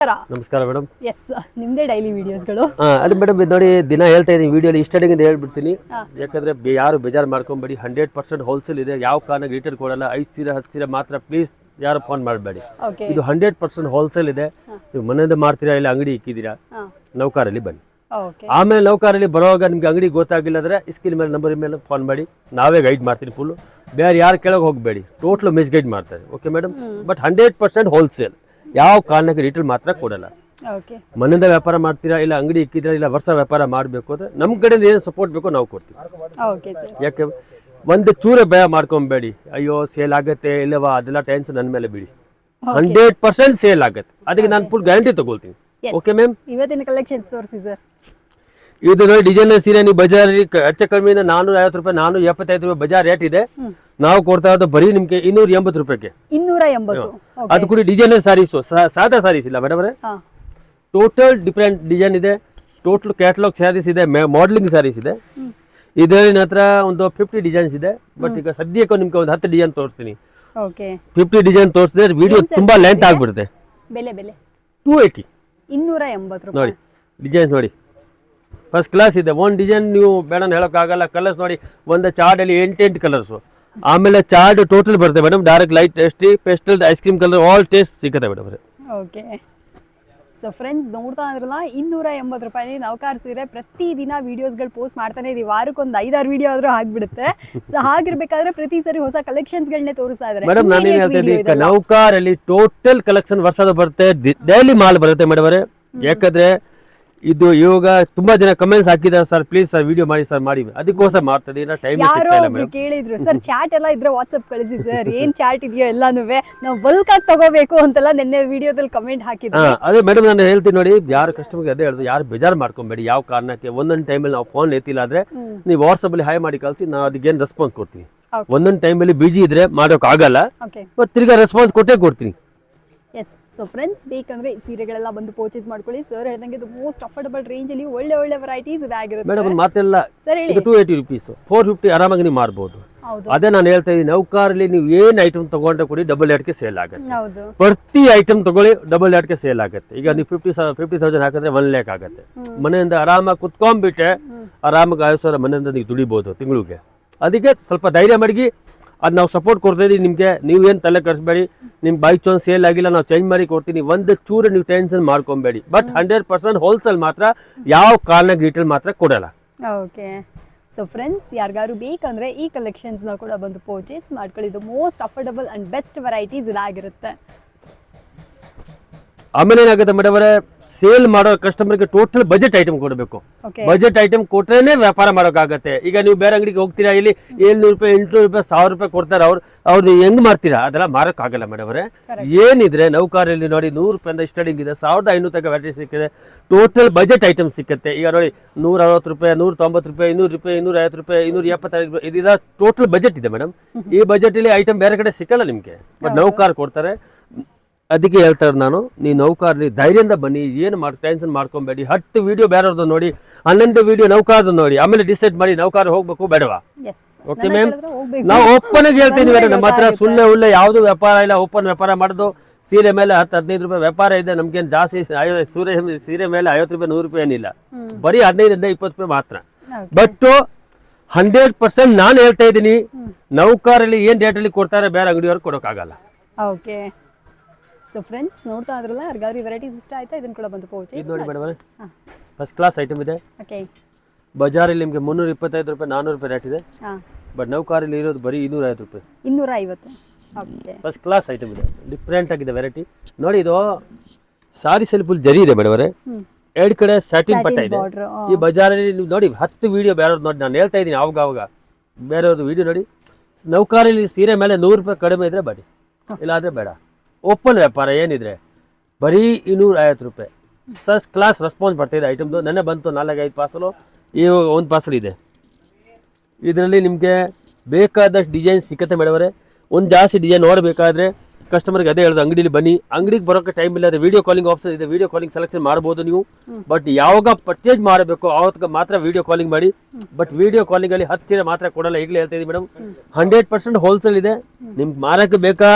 ನಮಸ್ಕಾರ madam. S, ನಿಮ್ದೇ daily ವಿಡಿಯೋಸ್ಗಳು. ಅದು ಮೇಡಮ್ ನೋಡಿ, ದಿನ ಹೇಳ್ತಾ ಇದ್ದೀನಿ ವಿಡಿಯೋಲಿ ಇಷ್ಟಡಿಂದ ಹೇಳ್ಬಿಡ್ತೀನಿ. ಯಾಕಂದ್ರೆ ಯಾರು ಬೇಜಾರು ಮಾಡ್ಕೊಂಬೇಡಿ. 100% ಹೋಲ್ಸೇಲ್ ಇದೆ. ಯಾವ ಕಾರಣಕ್ಕೆ ರಿಟೇಲ್ ಕೊಡಲ್ಲ. 5 ಸೀರೆ 10 ಸೀರೆ ಮಾತ್ರ. ಪ್ಲೀಸ್ ಯಾರು ಫೋನ್ ಮಾಡಬೇಡಿ. ಇದು 100% ಹೋಲ್ಸೇಲ್ ಇದೆ. ನೀವು ಮನೆಯಿಂದ ಮಾಡ್ತೀರಾ ಇಲ್ಲ ಅಂಗಡಿ ಇಕ್ಕಿದ್ದೀರಾ, ನೌಕಾರಲ್ಲಿ ಬನ್ನಿ. ಆಮೇಲೆ ನೌಕಾರಲ್ಲಿ ಬರುವಾಗ ನಿಮ್ಗೆ ಅಂಗಡಿ ಗೊತ್ತಾಗಿಲ್ಲ ಅಂದ್ರೆ ಸ್ಕ್ರೀನ್ ಮೇಲೆ ನಂಬರ್ ಮೇಲೆ ಫೋನ್ ಮಾಡಿ, ನಾವೇ ಗೈಡ್ ಮಾಡ್ತೀನಿ ಫುಲ್. ಬೇರೆ ಯಾರು ಕೆಳಗೆ ಹೋಗಬೇಡಿ, ಟೋಟಲ್ ಮಿಸ್ ಗೈಡ್ ಮಾಡ್ತಾರೆ. Okay madam. But 100% wholesale. ಯಾವ ಕಾರಣಕ್ಕೆ ರಿಟೇಲ್ ಮಾತ್ರ ಕೊಡಲ್ಲ. ಮನೆಯಿಂದ ವ್ಯಾಪಾರ ಮಾಡ್ತೀರಾ ಇಲ್ಲ ಅಂಗಡಿ ಇಕ್ಕಿದ್ದೀರಾ ಇಲ್ಲ ವರ್ಷ ವ್ಯಾಪಾರ ಮಾಡಬೇಕು ಅಂದ್ರೆ ನಮ್ಮ ಕಡೆಯಿಂದ ಏನು ಸಪೋರ್ಟ್ ಬೇಕೋ ನಾವು ಕೊಡ್ತೀವಿ. ಯಾಕೆ ಒಂದು ಚೂರೇ ಭಯ ಮಾಡ್ಕೊಂಬೇಡಿ. ಅಯ್ಯೋ ಸೇಲ್ ಆಗತ್ತೆ ಇಲ್ಲವಾ ಅದೆಲ್ಲ ಟೆನ್ಷನ್ ನನ್ನ ಮೇಲೆ ಬಿಡಿ. 100% ಸೇಲ್ ಆಗುತ್ತೆ. ಅದಕ್ಕೆ ನಾನು ಫುಲ್ ಗ್ಯಾರಂಟಿ ತಗೊಳ್ತೀನಿ. Okay ma'am. ಇವತ್ತಿನ ಕಲೆಕ್ಷನ್ಸ್ ತೋರಿಸಿ ಸರ್. ಇದು ನೋಡಿ ಡಿಸೈನರ್ ಸೀರೆ ನೀವು ಬಜಾರಲ್ಲಿ ಹೆಚ್ಚು ಕಡಿಮೆ 450 ರೂಪಾಯಿ 475 ರೂಪಾಯಿ ಬಜಾರ್ ರೇಟ್ ಇದೆ. ನಾವು ಕೊಡ್ತಾ ಇರೋದು ಬರೀ ನಿಮ್ಗೆ 280 ರೂಪಾಯಿಗೆ. 280. ಅದು ಕೂಡ ಡಿಸೈನರ್ ಸಾರೀಸ್, ಸಾದಾ ಸಾರೀಸ್ ಇಲ್ಲ ಮೇಡಮ್. ಟೋಟಲ್ ಡಿಫ್ರೆಂಟ್ ಡಿಸೈನ್ ಇದೆ. ಟೋಟಲ್ ಕ್ಯಾಟಲಾಗ್ ಸ್ಯಾರೀಸ್ ಇದೆ, ಮಾಡಲಿಂಗ್ ಸ್ಯಾರೀಸ್ ಇದೆ. ಇದರಲ್ಲಿ ನನ್ನ ಹತ್ರ ಒಂದು 50 ಡಿಸೈನ್ಸ್ ಇದೆ. ಬಟ್ ಈಗ ಸದ್ಯಕ್ಕೆ ನಿಮ್ಗೆ ಒಂದು 10 ಡಿಸೈನ್ ತೋರಿಸ್ತೀನಿ. 50 ಡಿಸೈನ್ ತೋರಿಸಿದ್ರೆ ವಿಡಿಯೋ ತುಂಬಾ ಲೆಂತ್ ಆಗ್ಬಿಡುತ್ತೆ. ಬೆಲೆ ಬೆಲೆ 280. 280 ರೂಪಾಯಿ. ನೋಡಿ ಡಿಸೈನ್ಸ್ ನೋಡಿ, ಫಸ್ಟ್ ಕ್ಲಾಸ್ ಇದೆ. ಒಂದು ಡಿಸೈನ್ ನೀವು ಬೇಡ ಹೇಳೋಕ್ಕಾಗಲ್ಲ. ಕಲರ್ಸ್ ನೋಡಿ, ಒಂದು ಚಾರ್ಟಲ್ಲಿ 8 ಕಲರ್ಸು. ಆಮೇಲೆ ಚಾರ್ಟ್ ಟೋಟಲ್ ಬರುತ್ತೆ madam. Dark, light, tasty, pastel, ice cream colour, all taste ಸಿಗುತ್ತೆ ಮೇಡಮ್. ಓಕೆ. ಸೊ ಫ್ರೆಂಡ್ಸ್, ನೋಡ್ತಾ ಇದ್ರಲ್ಲ 280 ರೂಪಾಯಿ ನೌಕಾರ್ ಸೀರೆ. ಪ್ರತಿದಿನ ವಿಡಿಯೋಸ್ಗಳು ಪೋಸ್ಟ್ ಮಾಡ್ತಾನೆ ಇದೀವಿ. ವಾರಕ್ಕೊಂದು 5-6 ವಿಡಿಯೋ ಆದ್ರೂ ಆಗ್ಬಿಡುತ್ತೆ. ಸೊ ಹಾಗಿರ್ಬೇಕಾದ್ರೆ ಪ್ರತಿ ಸರಿ ಹೊಸ ಕಲೆಕ್ಷನ್ಸ್ಗಳನ್ನೇ ತೋರಿಸ್ತಾ ಇದ್ದಾರೆ ಮೇಡಮ್. ನಾನೇನು ಹೇಳ್ತಾ ಇದ್ದೀನಿ, ನೌಕಾರಲ್ಲಿ ಟೋಟಲ್ ಕಲೆಕ್ಷನ್ ವರ್ಷದ ಬರುತ್ತೆ, ಡೈಲಿ ಮಾಲ್ ಬರುತ್ತೆ ಮೇಡಮ್ ಅವರೇ. ಯಾಕಂದ್ರೆ ಇದು ಇವಾಗ ತುಂಬಾ ಜನ ಕಮೆಂಟ್ಸ್ ಹಾಕಿದ್ದಾರೆ, ಸರ್ ಪ್ಲೀಸ್ ಸರ್ ವಿಡಿಯೋ ಮಾಡಿ ಸರ್ ಮಾಡಿ. ಅದಕ್ಕೋಸ್ಕರ ಮಾಡ್ತದೆ. ಯಾರೋ ಕೇಳಿದ್ರು, ಸರ್ ಚಾಟ್ ಎಲ್ಲ ಇದ್ರೆ ವಾಟ್ಸ್ಆಪ್ ಕಳಿಸಿ ಸರ್, ಏನ್ ಚಾಟ್ ಇದೆಯೋ ಎಲ್ಲಾನು ನಾವು ಬಲ್ಕ್ ಆಗಿ ತಗೋಬೇಕು ಅಂತೆಲ್ಲ ನಿನ್ನೆ ವಿಡಿಯೋದಲ್ಲಿ ಕಮೆಂಟ್ ಹಾಕಿದ್ರು. ಅದೇ ಮೇಡಮ್ ನಾನು ಹೇಳ್ತೀನಿ ನೋಡಿ, ಯಾರು ಕಸ್ಟಮರ್ಗೆ ಅದೇ ಹೇಳುದು, ಯಾರು ಬೇಜಾರು ಮಾಡ್ಕೊಂಬೇಡಿ. ಯಾವ ಕಾರಣಕ್ಕೆ ಒಂದೊಂದು ಟೈಮಲ್ಲಿ ನಾವು ಫೋನ್ ಎತ್ತಿಲ್ಲ ಆದ್ರೆ ನೀವು ವಾಟ್ಸ್ಆಪ್ ಅಲ್ಲಿ ಹಾಯ್ ಮಾಡಿ ಕಳಿಸಿ, ನಾವು ಅದಕ್ಕೇನು ರೆಸ್ಪಾನ್ಸ್ ಕೊಡ್ತೀವಿ. ಒಂದೊಂದು ಟೈಮಲ್ಲಿ ಬಿಜಿ ಇದ್ರೆ ಮಾಡೋಕೆ ಆಗಲ್ಲ, ತಿರ್ಗಾ ರೆಸ್ಪಾನ್ಸ್ ಕೊಟ್ಟೇ ಕೊಡ್ತೀನಿ. ಎಸ್. ಸೊ ಫ್ರೆಂಡ್ಸ್, ಬೇಕಂದ್ರೆ ಸೀರೆಗಳೆಲ್ಲ ಬಂದು ಪರ್ಚೇಸ್ ಮಾಡ್ಕೊಳ್ಳಿ. ಸರ್ ಹೇಳ್ದಂಗೆ ಇದು ಮೋಸ್ಟ್ ಅಫೋರ್ಡಬಲ್ ರೇಂಜ್ ಅಲ್ಲಿ ಒಳ್ಳೆ ಒಳ್ಳೆ ವೆರೈಟೀಸ್ ಇದಾಗಿರುತ್ತೆ ಮೇಡಮ್. ಮಾತೆಲ್ಲ 280 ರೂಪೀಸ್ 450 ಆರಾಮಾಗಿ ನೀವು ಮಾರ್ಬೋದು. ಅದೇ ನಾನು ಹೇಳ್ತಾ ಇದ್ದೀನಿ, ನೌಕಾರಲ್ಲಿ ನೀವು ಏನ್ ಐಟಮ್ ತಗೊಂಡ್ರೆ ಕೊಡಿ, ಡಬಲ್ ರೇಟ್ಗೆ ಸೇಲ್ ಆಗುತ್ತೆ. ಪ್ರತಿ ಐಟಮ್ ತಗೊಳ್ಳಿ, ಡಬಲ್ ರೇಟ್ಗೆ ಸೇಲ್ ಆಗುತ್ತೆ. ಈಗ ನೀವು 50,000 ಹಾಕಿದ್ರೆ 1 ಲ್ಯಾಕ್ ಆಗುತ್ತೆ. ಮನೆಯಿಂದ ಆರಾಮಾಗಿ ಕುತ್ಕೊಂಡ್ಬಿಟ್ಟೆ ಆರಾಮಾಗಿ 50,000 ಮನೆಯಿಂದ ನೀವು ದುಡಿಬಹುದು ತಿಂಗಳಿಗೆ. ಅದಕ್ಕೆ ಸ್ವಲ್ಪ ಧೈರ್ಯ ಮಾಡಿ, ಅದು ನಾವು ಸಪೋರ್ಟ್ ಕೊಡ್ತಾ ಇದೀವಿ ನಿಮಗೆ. ನೀವೇನು ತಲೆ ಕಟ್ಸ್ಬೇಡಿ. ನಿಮ್ ಬೈ ಚಾನ್ಸ್ ಸೇಲ್ ಆಗಿಲ್ಲ, ನಾವು ಚೇಂಜ್ ಮಾಡಿ ಕೊಡ್ತೀನಿ. ಒಂದು ಚೂರು ನೀವು ಟೆನ್ಷನ್ ಮಾಡ್ಕೊಬೇಡಿ. ಬಟ್ 100% ಹೋಲ್ಸೇಲ್ ಮಾತ್ರ, ಯಾವ ಕಾರಣಕ್ಕೆ ರಿಟೇಲ್ ಮಾತ್ರ ಕೊಡಲ್ಲ. ಓಕೆ. ಸೊ ಫ್ರೆಂಡ್ಸ್, ಯಾರಿಗಾರು ಬೇಕಂದ್ರೆ ಈ ಕಲೆಕ್ಷನ್ಸ್ನ ಕೂಡ ಬಂದು ಪರ್ಚೇಸ್ ಮಾಡ್ಕೊಳ್ಳಿ. ಇದು most affordable and best varieties ಇದಾಗಿರುತ್ತೆ. ಆಮೇಲೆ ಏನಾಗುತ್ತೆ ಮೇಡಮ್ ಅವರೇ, ಸೇಲ್ ಮಾಡೋ ಕಸ್ಟಮರ್ಗೆ ಟೋಟಲ್ ಬಜೆಟ್ ಐಟಮ್ ಕೊಡಬೇಕು. ಬಜೆಟ್ ಐಟಮ್ ಕೊಟ್ರೇನೆ ವ್ಯಾಪಾರ ಮಾಡೋಕ್ಕಾಗತ್ತೆ. ಈಗ ನೀವು ಬೇರೆ ಅಂಗಡಿಗೆ ಹೋಗ್ತೀರಾ, ಇಲ್ಲಿ 700 ರೂಪಾಯಿ 800 ರೂಪಾಯಿ 1000 ರೂಪಾಯಿ ಕೊಡ್ತಾರೆ. ಅವ್ರದ್ದು ಹೆಂಗ್ ಮಾಡ್ತೀರಾ, ಅದೆಲ್ಲ ಮಾರಕ್ಕಾಗಲ್ಲ ಮೇಡಮ್ ಅವರೇ. ಏನಿದ್ರೆ ನೌಕಾರಲ್ಲಿ ನೋಡಿ 100 ರೂಪಾಯಿಂದ ಸ್ಟಾರ್ಟಿಂಗ್ ಇದೆ, 1500 ತನಕ ವೆರೈಟಿ ಸಿಕ್ಕಿದೆ. ಟೋಟಲ್ ಬಜೆಟ್ ಐಟಮ್ ಸಿಕ್ಕತ್ತೆ. ಈಗ ನೋಡಿ 160 ರೂಪಾಯಿ 190 ರೂಪಾಯಿ 200 ರೂಪಾಯಿ 250 ರೂಪಾಯಿ 275 ರೂಪಾಯಿ ಇದೆಲ್ಲ ಟೋಟಲ್ ಬಜೆಟ್ ಇದೆ ಮೇಡಮ್. ಈ ಬಜೆಟ್ ಅಲ್ಲಿ ಐಟಮ್ ಬೇರೆ ಕಡೆ ಸಿಕ್ಕಲ್ಲ ನಿಮ್ಗೆ, ಬಟ್ ನೌಕಾರ್ ಕೊಡ್ತಾರೆ. ಅದಕ್ಕೆ ಹೇಳ್ತಾರೆ ನಾನು, ನೀವು ನೌಕಾರಲ್ಲಿ ಧೈರ್ಯದಿಂದ ಬನ್ನಿ, ಏನು ಟೆನ್ಷನ್ ಮಾಡ್ಕೊಬೇಡಿ. 10 ವಿಡಿಯೋ ಬೇರೆಯವ್ರದ್ದು ನೋಡಿ, 11 ವಿಡಿಯೋ ನೌಕಾರದ್ದು ನೋಡಿ, ಆಮೇಲೆ ಡಿಸೈಡ್ ಮಾಡಿ ನೌಕಾರ ಹೋಗ್ಬೇಕು ಬೇಡವಾ. Okay ma'am. ನಾವು ಓಪನ್ ಆಗಿ ಹೇಳ್ತೀನಿ ಮೇಡಮ್, ನಮ್ಮ ಹತ್ರ ಸುಳ್ಳೆ ಯಾವ್ದು ವ್ಯಾಪಾರ ಇಲ್ಲ. ಓಪನ್ ವ್ಯಾಪಾರ ಮಾಡೋದು. ಸೀರೆ ಮೇಲೆ 10-15 ರೂಪಾಯಿ ವ್ಯಾಪಾರ ಇದೆ. ನಮ್ಗೇನು ಜಾಸ್ತಿ ಸೀರೆ ಮೇಲೆ 50 ರೂಪಾಯಿ 100 ರೂಪಾಯಿ ಏನಿಲ್ಲ, ಬರೀ 15-20 ರೂಪಾಯಿ ಮಾತ್ರ. ಬಟ್ 100% ನಾನು ಹೇಳ್ತಾ ಇದ್ದೀನಿ, ನೌಕಾರಲ್ಲಿ ಏನ್ ರೇಟಲ್ಲಿ ಕೊಡ್ತಾರೆ ಬೇರೆ ಅಂಗಡಿಯವ್ರಿಗೆ ಕೊಡೋಕ್ಕಾಗಲ್ಲ. ಓಕೆ. ಸೊ ಫ್ರೆಂಡ್ಸ್, ನೋಡ್ತಾ ಇದ್ರಲ್ಲ, ಯಾರಿಗಾದ್ರೂ ವೆರೈಟೀಸ್ ಇಷ್ಟ ಆಯ್ತಾ ಇದನ್ನ ಕೂಡ ಬಂದು ಪರ್ಚೇಸ್ ನೋಡಿ ಮೇಡಮ್. ಫಸ್ಟ್ ಕ್ಲಾಸ್ ಐಟಮ್ ಇದೆ. ಓಕೆ. ಬಜಾರಲ್ಲಿ ನಿಮಗೆ 325 ರೂಪಾಯಿ 400 ರೂಪಾಯಿ ರೇಟ್ ಇದೆ. ಬಟ್ ನೌಕಾರಲ್ಲಿ ಇರೋದು ಬರೀ 250 ರೂಪಾಯಿ. 250. ಓಕೆ. ಫಸ್ಟ್ ಕ್ಲಾಸ್ ಐಟಮ್ ಇದೆ, ಡಿಫ್ರೆಂಟ್ ಆಗಿದೆ ವೆರೈಟಿ. ನೋಡಿ, ಇದು ಸಾರಿ ಸೆಲ್ ಫುಲ್ ಜರಿ ಇದೆ ಮೇಡಮ್ ಅವರೇ. 2 ಕಡೆ ಸ್ಯಾಟಿನ್ ಪಟ್ಟ ಇದೆ. ಈ ಬಜಾರಲ್ಲಿ ನೀವು ನೋಡಿ 10 ವಿಡಿಯೋ ಬೇರೆಯವ್ರು ನೋಡಿ, ನಾನು ಹೇಳ್ತಾ ಇದ್ದೀನಿ ಅವಾಗ ಬೇರೆಯವ್ರದ್ದು ವಿಡಿಯೋ ನೋಡಿ. ನೌಕಾರಲ್ಲಿ ಸೀರೆ ಮೇಲೆ 100 ರೂಪಾಯಿ ಕಡಿಮೆ ಇದ್ರೆ ಬಡಿ, ಇಲ್ಲಾಂದ್ರೆ ಬೇಡ. ಓಪನ್ ವ್ಯಾಪಾರ ಏನಿದ್ರೆ ಬರೀ 250 ರೂಪಾಯಿ. ಫಸ್ಟ್ ಕ್ಲಾಸ್ ರೆಸ್ಪಾನ್ಸ್ ಬರ್ತಾಯಿದೆ ಐಟಮ್ದು. ನೆನ್ನೆ ಬಂತು 4-5 ಪಾರ್ಸಲು, ಇವಾಗ 1 ಪಾರ್ಸಲ್ ಇದೆ. ಇದರಲ್ಲಿ ನಿಮಗೆ ಬೇಕಾದಷ್ಟು ಡಿಸೈನ್ ಸಿಕ್ಕತ್ತೆ ಮೇಡಮ್ ಅವರೇ. ಒಂದು ಜಾಸ್ತಿ ಡಿಸೈನ್ ನೋಡಬೇಕಾದ್ರೆ ಕಸ್ಟಮರ್ಗೆ ಅದೇ ಹೇಳೋದು, ಅಂಗಡಿಲಿ ಬನ್ನಿ. ಅಂಗಡಿಗೆ ಬರೋಕ್ಕೆ ಟೈಮ್ ಇಲ್ಲ, ವಿಡಿಯೋ ಕಾಲಿಂಗ್ ಆಪ್ಷನ್ ಇದೆ, ವಿಡಿಯೋ ಕಾಲಿಂಗ್ ಸೆಲೆಕ್ಷನ್ ಮಾಡ್ಬೋದು ನೀವು. ಬಟ್ ಯಾವಾಗ ಪರ್ಚೇಸ್ ಮಾಡಬೇಕು ಆವತ್ತಿಗೆ ಮಾತ್ರ ವಿಡಿಯೋ ಕಾಲಿಂಗ್ ಮಾಡಿ. ಬಟ್ ವಿಡಿಯೋ ಕಾಲಿಂಗಲ್ಲಿ 10 ಸೀರೆ ಮಾತ್ರ ಕೊಡಲ್ಲ, ಈಗಲೇ ಹೇಳ್ತಾ ಇದ್ದೀವಿ ಮೇಡಮ್. 100% ಹೋಲ್ಸೇಲ್ ಇದೆ. ನಿಮ್ಗೆ ಮಾರಕ್ಕೆ ಬೇಕಾ,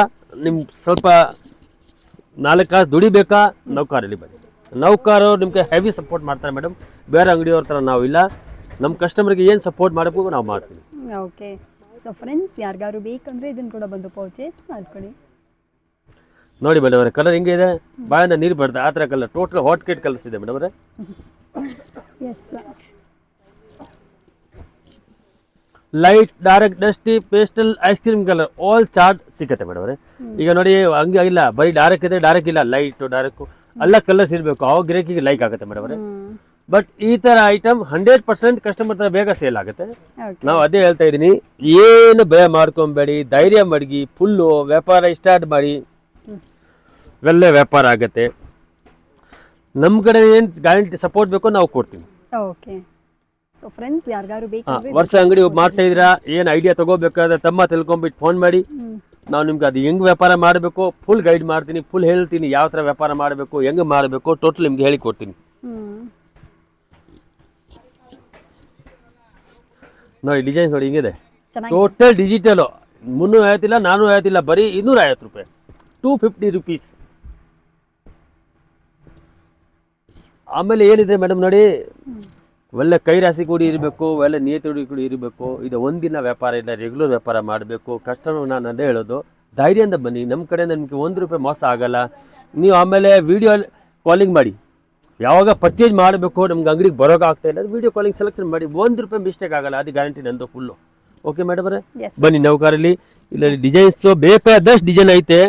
ನಿಮ್ಗೆ ಸ್ವಲ್ಪ 4 ಕಾಸು ದುಡಿಬೇಕಾ ನೌಕಾರಲ್ಲಿ ಬನ್ನಿ. ನೌಕಾರರು ನಿಮಗೆ ಹೆವಿ ಸಪೋರ್ಟ್ ಮಾಡ್ತಾರೆ ಮೇಡಮ್. ಬೇರೆ ಅಂಗಡಿಯವ್ರ ಥರ ನಾವು ಇಲ್ಲ. ನಮ್ಮ ಕಸ್ಟಮರ್ಗೆ ಏನು ಸಪೋರ್ಟ್ ಮಾಡಬೇಕು ನಾವು ಮಾಡ್ತೀವಿ. ಓಕೆ. ಸೊ ಫ್ರೆಂಡ್ಸ್, ಯಾರಿಗಾರು ಬೇಕಂದ್ರೆ ಇದನ್ನು ಕೂಡ ಬಂದು ಪರ್ಚೇಸ್ ಮಾಡ್ಕೊಳ್ಳಿ. ನೋಡಿ ಮೇಡಮ್ ಅವರೇ, ಕಲರ್ ಹಿಂಗೆ ಇದೆ, ಬಾಯಿಂದ ನೀರು ಬರ್ತದೆ ಆ ಥರ colour. Total hot cake colours ಇದೆ ಮೇಡಮ್ ಅವರೇ. Yes light, dark, dusty, pastel, ice cream colour all chart ಸಿಗುತ್ತೆ ಮೇಡಮ್ ಅವರೇ. ಈಗ ನೋಡಿ ಹಂಗೆ ಇಲ್ಲ, ಬರೀ ಡಾರ್ಕ್ ಇದೆ, ಡಾರ್ಕ್ ಇಲ್ಲ, ಲೈಟು ಡಾರ್ಕು ಎಲ್ಲ ಕಲರ್ಸ್ ಇರಬೇಕು. ಅವಾಗ ಗಿರಾಕಿಗೆ ಲೈಕ್ ಆಗುತ್ತೆ ಮೇಡಮ್ ಅವರೇ. ಬಟ್ ಈ ಥರ ಐಟಮ್ 100% ಕಸ್ಟಮರ್ ಥರ ಬೇಗ ಸೇಲ್ ಆಗುತ್ತೆ. ನಾವು ಅದೇ ಹೇಳ್ತಾ ಇದ್ದೀನಿ, ಏನು ಭಯ ಮಾಡ್ಕೊಬೇಡಿ, ಧೈರ್ಯ ಮಡಗಿ, ಫುಲ್ಲು ವ್ಯಾಪಾರ ಸ್ಟಾರ್ಟ್ ಮಾಡಿ, ಒಳ್ಳೆ ವ್ಯಾಪಾರ ಆಗುತ್ತೆ. ನಮ್ಮ ಕಡೆ ಏನು ಗ್ಯಾರಂಟಿ ಸಪೋರ್ಟ್ ಬೇಕೋ ನಾವು ಕೊಡ್ತೀವಿ. ಓಕೆ. ಸೊ ಫ್ರೆಂಡ್ಸ್, ಯಾರಿಗಾರು ಬೇಕಂದ್ರೆ ವರ್ಷ ಅಂಗಡಿ ಮಾಡ್ತಾ ಇದ್ದೀರಾ, ಏನು ಐಡಿಯಾ ತಗೋಬೇಕಾದ್ರೆ ತಮ್ಮ ತಿಳ್ಕೊಂಬಿಟ್ಟು ಫೋನ್ ಮಾಡಿ. ನಾವು ನಿಮ್ಗೆ ಅದು ಹೆಂಗೆ ವ್ಯಾಪಾರ ಮಾಡಬೇಕು ಫುಲ್ ಗೈಡ್ ಮಾಡ್ತೀನಿ, ಫುಲ್ ಹೇಳ್ತೀನಿ. ಯಾವ ಥರ ವ್ಯಾಪಾರ ಮಾಡಬೇಕು, ಹೆಂಗೆ ಮಾಡಬೇಕು ಟೋಟಲ್ ನಿಮ್ಗೆ ಹೇಳಿ ಕೊಡ್ತೀನಿ. ನೋಡಿ ಡಿಸೈನ್ಸ್ ನೋಡಿ ಹಿಂಗಿದೆ, ಟೋಟಲ್ ಡಿಜಿಟಲು. 350 ಇಲ್ಲ, 450 ಇಲ್ಲ, ಬರೀ 250 ರೂಪಾಯಿ, 250 ರುಪೀಸ್. ಆಮೇಲೆ ಏನಿದೆ ಮೇಡಮ್ ನೋಡಿ, ಒಳ್ಳೆ ಕೈ ರಾಶಿ ಕೂಡಿ ಇರಬೇಕು, ಒಳ್ಳೆ ನಿಯತಿ ಕೂಡಿ ಇರಬೇಕು. ಇದು ಒಂದಿನ ವ್ಯಾಪಾರ ಇಲ್ಲ, ರೆಗ್ಯುಲರ್ ವ್ಯಾಪಾರ ಮಾಡಬೇಕು. ಕಸ್ಟಮರ್ ನಾನು ಅದೇ ಹೇಳೋದು, ಧೈರ್ಯದಿಂದ ಬನ್ನಿ. ನಮ್ಮ ಕಡೆಯಿಂದ ನಿಮಗೆ 1 ರೂಪಾಯಿ ಮೋಸ ಆಗಲ್ಲ. ನೀವು ಆಮೇಲೆ ವಿಡಿಯೋ ಕಾಲಿಂಗ್ ಮಾಡಿ, ಯಾವಾಗ ಪರ್ಚೇಸ್ ಮಾಡಬೇಕು ನಮ್ಗೆ ಅಂಗಡಿಗೆ ಬರೋಕೆ ಆಗ್ತಾ ಇಲ್ಲ, ವಿಡಿಯೋ ಕಾಲಿಂಗ್ ಸೆಲೆಕ್ಷನ್ ಮಾಡಿ, 1 ರೂಪಾಯಿ ಮಿಸ್ಟೇಕ್ ಆಗಲ್ಲ, ಅದು ಗ್ಯಾರಂಟಿ ನಂದು ಫುಲ್ಲು. ಓಕೆ ಮೇಡಮ್ ಅವರೇ, ಬನ್ನಿ ನೌಕಾರಲ್ಲಿ. ಇಲ್ಲ ಡಿಸೈನ್ಸು ಬೇಕಾದಷ್ಟು ಡಿಸೈನ್ ಐತೆ.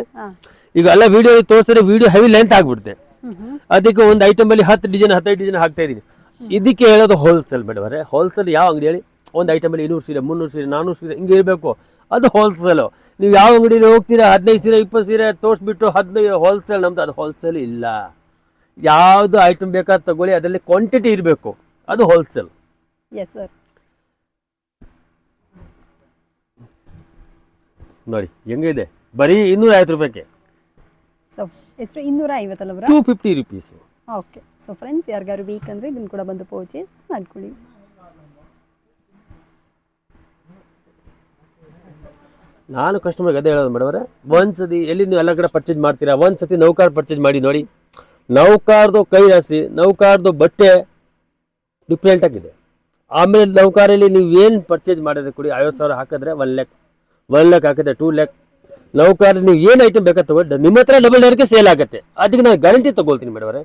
ಈಗ ಎಲ್ಲ ವಿಡಿಯೋ ತೋರಿಸಿದ್ರೆ ವಿಡಿಯೋ ಹೆವಿ ಲೆಂತ್ ಆಗಿಬಿಡುತ್ತೆ. ಅದಕ್ಕೆ ಒಂದು ಐಟಮಲ್ಲಿ 10 ಡಿಸೈನ್ 15 ಡಿಸೈನ್ ಹಾಕ್ತಾ ಇದ್ದೀನಿ. ಇದಕ್ಕೆ ಹೇಳೋದು ಹೋಲ್ಸೇಲ್ ಮೇಡಮ್ ಅವರೇ. ಹೋಲ್ಸೇಲ್ ಯಾವ ಅಂಗಡಿ ಹೇಳಿ, ಒಂದು ಐಟಮಲ್ಲಿ 200 ಸೀರೆ 300 ಸೀರೆ 400 ಸೀರೆ ಹಿಂಗೆ ಇರಬೇಕು, ಅದು ಹೋಲ್ಸೇಲು. ನೀವು ಯಾವ ಅಂಗಡಿಯಲ್ಲಿ ಹೋಗ್ತೀರಾ 15 ಸೀರೆ 20 ಸೀರೆ ತೋರಿಸ್ಬಿಟ್ಟು 15 ಹೋಲ್ಸೇಲ್, ನಮ್ದು ಅದು ಹೋಲ್ಸೇಲ್ ಇಲ್ಲ. ಯಾವುದು ಐಟಮ್ ಬೇಕಾದ ತಗೊಳ್ಳಿ, ಅದರಲ್ಲಿ ಕ್ವಾಂಟಿಟಿ ಇರಬೇಕು, ಅದು ಹೋಲ್ಸೇಲ್. Yes sir. ನೋಡಿ ಹೆಂಗಿದೆ, ಬರೀ 250 ರೂಪಾಯಿಗೆ. ಸೊ ಎಷ್ಟು 250 ಅಲ್ಲ ಬ್ರಾ? 250 ರುಪೀಸು. ಓಕೆ. ಸೊ ಫ್ರೆಂಡ್ಸ್, ಯಾರಿಗಾರು ಬೇಕಂದ್ರೆ ಇದನ್ನು ಕೂಡ ಬಂದು ಪರ್ಚೇಸ್ ಮಾಡ್ಕೊಳ್ಳಿ. ನಾನು ಕಸ್ಟಮರ್ಗೆ ಅದೇ ಹೇಳೋದು ಮೇಡಮ್ ಅವರೇ, ಒಂದ್ಸತಿ ಎಲ್ಲಿ ನೀವು ಎಲ್ಲ ಕಡೆ ಪರ್ಚೇಸ್ ಮಾಡ್ತೀರಾ, ಒಂದ್ಸತಿ ನೌಕಾರ್ ಪರ್ಚೇಸ್ ಮಾಡಿ ನೋಡಿ. ನೌಕಾರ್ದು ಕೈ ರಾಶಿ, ನೌಕಾರ್ದು ಬಟ್ಟೆ ಡಿಫ್ರೆಂಟ್ ಆಗಿದೆ. ಆಮೇಲೆ ನೌಕಾರಲ್ಲಿ ನೀವು ಏನು ಪರ್ಚೇಸ್ ಮಾಡಿದ್ರೆ ಕೊಡಿ, 50,000 ಹಾಕಿದ್ರೆ 1 ಲ್ಯಾಕ್, 1 ಲ್ಯಾಕ್ ಹಾಕಿದ್ರೆ 2 ಲ್ಯಾಕ್. ನೌಕಾರಲ್ಲಿ ನೀವು ಏನು ಐಟಮ್ ಬೇಕಾದ್ರೆ ತಗೊಳ್ಳಿ, ನಿಮ್ಮ ಹತ್ರ ಡಬಲ್ ಡೇರ್ಗೆ ಸೇಲ್ ಆಗುತ್ತೆ. ಅದಕ್ಕೆ ನಾನು ಗ್ಯಾರಂಟಿ ತಗೊಳ್ತೀನಿ ಮೇಡಮ್ ಅವರೇ.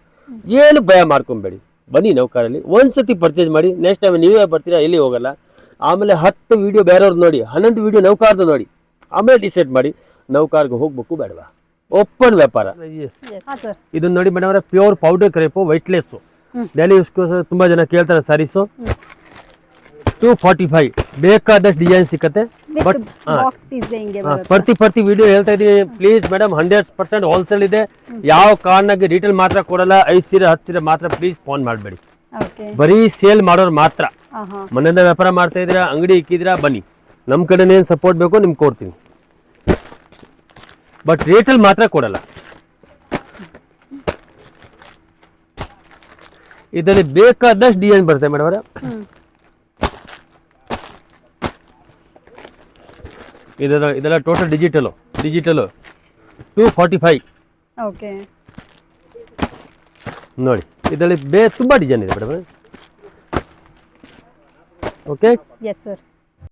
ಏನು ಭಯ ಮಾಡ್ಕೊಬೇಡಿ, ಬನ್ನಿ ನೌಕಾರಲ್ಲಿ ಒಂದ್ಸತಿ ಪರ್ಚೇಸ್ ಮಾಡಿ. ನೆಕ್ಸ್ಟ್ ಟೈಮ್ ನೀವೇ ಬರ್ತೀರಾ, ಎಲ್ಲಿ ಹೋಗಲ್ಲ. ಆಮೇಲೆ 10 ವೀಡಿಯೋ ಬೇರೆಯವ್ರು ನೋಡಿ, 11 ವೀಡಿಯೋ ನೌಕಾರ್ದು ನೋಡಿ, ಆಮೇಲೆ ಡಿಸೈಡ್ ಮಾಡಿ ನೌಕಾರ್ಗೆ ಹೋಗ್ಬೇಕು ಬೇಡವಾ. ಓಪನ್ ವ್ಯಾಪಾರ. ಇದನ್ನ ನೋಡಿ ಮೇಡಮ್ ಅವರೇ, pure powder crepe, weightless, daily ಯೂಸ್ಗೋಸ್ಕರ ತುಂಬ ಜನ ಕೇಳ್ತಾರೆ ಸ್ಯಾರೀಸು. 245 ಬೇಕಾದಷ್ಟು ಡಿಸೈನ್ ಸಿಕ್ಕತ್ತೆ. ಬಟ್ ಪ್ರತಿ ವಿಡಿಯೋ ಹೇಳ್ತಾ ಇದೀನಿ, ಪ್ಲೀಸ್ ಮೇಡಮ್ 100% ಹೋಲ್ಸೇಲ್ ಇದೆ. ಯಾವ ಕಾರಣಕ್ಕೆ ರಿಟೇಲ್ ಮಾತ್ರ ಕೊಡಲ್ಲ. 5 ಸೀರೆ 10 ಸೀರೆ ಮಾತ್ರ ಪ್ಲೀಸ್ ಫೋನ್ ಮಾಡಬೇಡಿ. ಬರೀ ಸೇಲ್ ಮಾಡೋರು ಮಾತ್ರ. ಮನೆಯಿಂದ ವ್ಯಾಪಾರ ಮಾಡ್ತಾ ಇದ್ದೀರಾ, ಅಂಗಡಿ ಇಕ್ಕಿದ್ದೀರಾ, ಬನ್ನಿ. ನಮ್ಮ ಕಡೆನೇನು ಸಪೋರ್ಟ್ ಬೇಕೋ ನಿಮ್ಗೆ ಕೊಡ್ತೀನಿ, ಬಟ್ ರೇಟಲ್ಲಿ ಮಾತ್ರ ಕೊಡಲ್ಲ. ಇದರಲ್ಲಿ ಬೇಕಾದಷ್ಟು ಡಿಸೈನ್ ಬರುತ್ತೆ ಮೇಡಮ್ ಅವರೇ. ಇದೆಲ್ಲ ಟೋಟಲ್ ಡಿಜಿಟಲು 245. ಓಕೆ. ನೋಡಿ ಇದರಲ್ಲಿ ತುಂಬಾ ಡಿಸೈನ್ ಇದೆ ಮೇಡಮ್. ಓಕೆ. Yes sir.